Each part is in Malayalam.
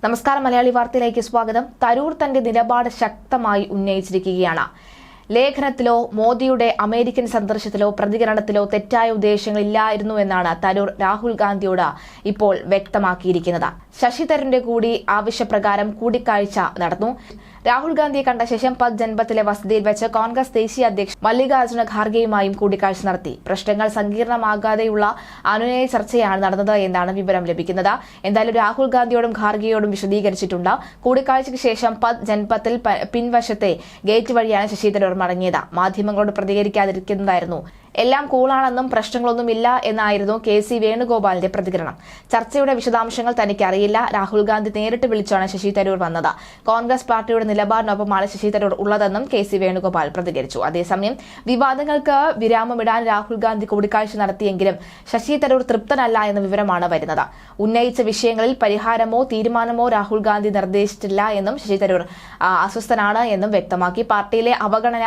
നമസ്കാരം. മലയാളി വാർത്തയിലേക്ക് സ്വാഗതം. തരൂർ തന്റെ നിലപാട് ശക്തമായി ഉന്നയിച്ചിരിക്കുകയാണ്. ലേഖനത്തിലോ മോദിയുടെ അമേരിക്കൻ സന്ദർശനത്തിലോ പ്രതികരണത്തിലോ തെറ്റായ ഉദ്ദേശങ്ങളില്ലായിരുന്നു എന്നാണ് തരൂർ രാഹുൽ ഗാന്ധിയോട് ഇപ്പോൾ വ്യക്തമാക്കിയിരിക്കുന്നത്. ശശി തരൂരിന്റെ കൂടി ആവശ്യപ്രകാരം കൂടിക്കാഴ്ച നടന്നു. രാഹുൽ ഗാന്ധിയെ കണ്ട ശേഷം പത് ജൻപത്തിലെ വസതിയിൽ വെച്ച് കോൺഗ്രസ് ദേശീയ അധ്യക്ഷൻ മല്ലികാർജ്ജുന ഖാർഗെയുമായും കൂടിക്കാഴ്ച നടത്തി. പ്രശ്നങ്ങൾ സങ്കീർണമാകാതെയുള്ള അനുനയ ചർച്ചയാണ് നടന്നത് എന്നാണ് വിവരം ലഭിക്കുന്നത്. എന്തായാലും രാഹുൽ ഗാന്ധിയോടും ഖാർഗെയോടും വിശദീകരിച്ചിട്ടുണ്ട്. കൂടിക്കാഴ്ചയ്ക്ക് ശേഷം പത് ജൻപത്തിൽ പിൻവശത്തെ ഗേറ്റ് വഴിയാണ് ശശി തരൂർ മടങ്ങിയത്. മാധ്യമങ്ങളോട് പ്രതികരിക്കാതിരിക്കുന്നതായിരുന്നു. എല്ലാം കൂളാണെന്നും പ്രശ്നങ്ങളൊന്നുമില്ല എന്നായിരുന്നു KC വേണുഗോപാലിന്റെ പ്രതികരണം. ചർച്ചയുടെ വിശദാംശങ്ങൾ തനിക്കറിയില്ല. രാഹുൽ ഗാന്ധി നേരിട്ട് വിളിച്ചാണ് ശശി തരൂർ വന്നത്. കോൺഗ്രസ് പാർട്ടിയുടെ നിലപാടിനൊപ്പമാണ് ശശി തരൂർ ഉള്ളതെന്നും KC വേണുഗോപാൽ പ്രതികരിച്ചു. അതേസമയം വിവാദങ്ങൾക്ക് വിരാമമിടാൻ രാഹുൽ ഗാന്ധി കൂടിക്കാഴ്ച നടത്തിയെങ്കിലും ശശി തരൂർ തൃപ്തനല്ല എന്ന വിവരമാണ് വരുന്നത്. ഉന്നയിച്ച വിഷയങ്ങളിൽ പരിഹാരമോ തീരുമാനമോ രാഹുൽ ഗാന്ധി നിർദ്ദേശിച്ചിട്ടില്ല എന്നും ശശി തരൂർ അസ്വസ്ഥനാണ് എന്നും വ്യക്തമാക്കി. പാർട്ടിയിലെ അവഗണന,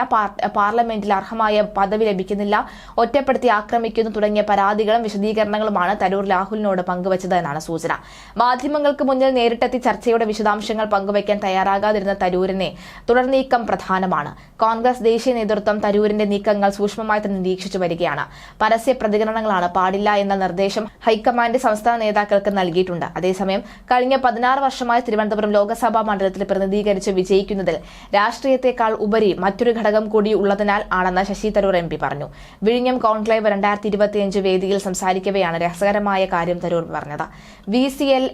പാർലമെന്റിൽ അർഹമായ പദവി ലഭിക്കുന്നില്ല, ഒറ്റപ്പെടുത്തി ആക്രമിക്കുന്നു തുടങ്ങിയ പരാതികളും വിശദീകരണങ്ങളുമാണ് തരൂർ രാഹുലിനോട് പങ്കുവച്ചത് എന്നാണ് സൂചന. മാധ്യമങ്ങൾക്ക് മുന്നിൽ നേരിട്ടെത്തി ചർച്ചയുടെ വിശദാംശങ്ങൾ പങ്കുവയ്ക്കാൻ തയ്യാറാകാതിരുന്ന തരൂരിനെ തുടർനീക്കം പ്രധാനമാണ്. കോൺഗ്രസ് ദേശീയ നേതൃത്വം തരൂരിന്റെ നീക്കങ്ങൾ സൂക്ഷ്മമായി തന്നെ നിരീക്ഷിച്ചു വരികയാണ്. പരസ്യ പ്രതികരണങ്ങളാണ് പാടില്ല എന്ന നിർദ്ദേശം ഹൈക്കമാൻഡ് സംസ്ഥാന നേതാക്കൾക്ക് നൽകിയിട്ടുണ്ട്. അതേസമയം കഴിഞ്ഞ 16 വർഷമായി തിരുവനന്തപുരം ലോക്സഭാ മണ്ഡലത്തിൽ പ്രതിനിധീകരിച്ച് വിജയിക്കുന്നതിൽ രാഷ്ട്രീയത്തെക്കാൾ ഉപരി മറ്റൊരു ഘടകം കൂടി ഉള്ളതിനാൽ ആണെന്ന് ശശി തരൂർ MP പറഞ്ഞു. വിഴിഞ്ഞം കോൺക്ലേവ് 2025 വേദിയിൽ സംസാരിക്കവെയാണ് രസകരമായ കാര്യം തരൂർ പറഞ്ഞത്. VCL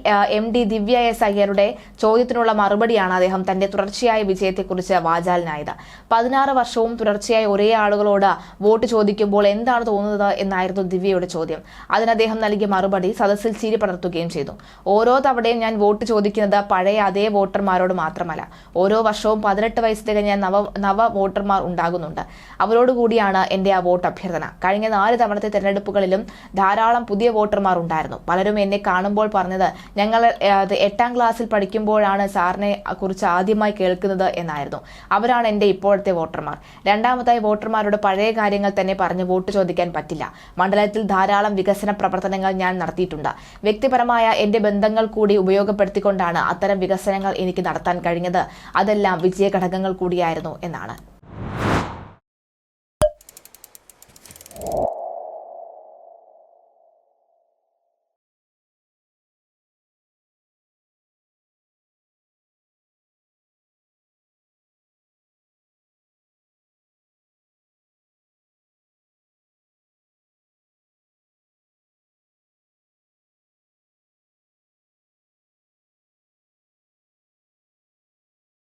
MD ദിവ്യ S അയ്യരുടെ ചോദ്യത്തിനുള്ള മറുപടിയാണ് അദ്ദേഹം തന്റെ തുടർച്ചയായ വിജയത്തെക്കുറിച്ച് വാചാലനായത്. 16 വർഷവും തുടർച്ചയായി ഒരേ ആളുകളോട് വോട്ട് ചോദിക്കുമ്പോൾ എന്താണ് തോന്നുന്നത് എന്നായിരുന്നു ദിവ്യയുടെ ചോദ്യം. അതിന് അദ്ദേഹം നൽകിയ മറുപടി സദസ്സിൽ ചിരി പടർത്തുകയും ചെയ്തു. ഓരോ തവണയും ഞാൻ വോട്ട് ചോദിക്കുന്നത് പഴയ അതേ വോട്ടർമാരോട് മാത്രമല്ല, ഓരോ വർഷവും 18 വയസ്സ് തികഞ്ഞ നവ വോട്ടർമാർ ഉണ്ടാകുന്നുണ്ട്. അവരോടുകൂടിയാണ് എന്റെ ആ വോട്ട് അഭ്യർത്ഥന. കഴിഞ്ഞ 4 തവണത്തെ തെരഞ്ഞെടുപ്പുകളിലും ധാരാളം പുതിയ വോട്ടർമാർ ഉണ്ടായിരുന്നു. പലരും എന്നെ കാണുമ്പോൾ പറഞ്ഞത് ഞങ്ങൾ 8ാം ക്ലാസ്സിൽ പഠിക്കുമ്പോഴാണ് സാറിനെ കുറിച്ച് ആദ്യമായി കേൾക്കുന്നത് എന്നായിരുന്നു. അവരാണ് എന്റെ ഇപ്പോഴത്തെ വോട്ടർമാർ. രണ്ടാമതായി, വോട്ടർമാരോട് പഴയ കാര്യങ്ങൾ തന്നെ പറഞ്ഞ് വോട്ട് ചോദിക്കാൻ പറ്റില്ല. മണ്ഡലത്തിൽ ധാരാളം വികസന പ്രവർത്തനങ്ങൾ ഞാൻ നടത്തിയിട്ടുണ്ട്. വ്യക്തിപരമായ എന്റെ ബന്ധങ്ങൾ കൂടി ഉപയോഗപ്പെടുത്തിക്കൊണ്ടാണ് അത്തരം വികസനങ്ങൾ എനിക്ക് നടത്താൻ കഴിഞ്ഞത്. അതെല്ലാം വിജയ ഘടകങ്ങൾ കൂടിയായിരുന്നു എന്നാണ്.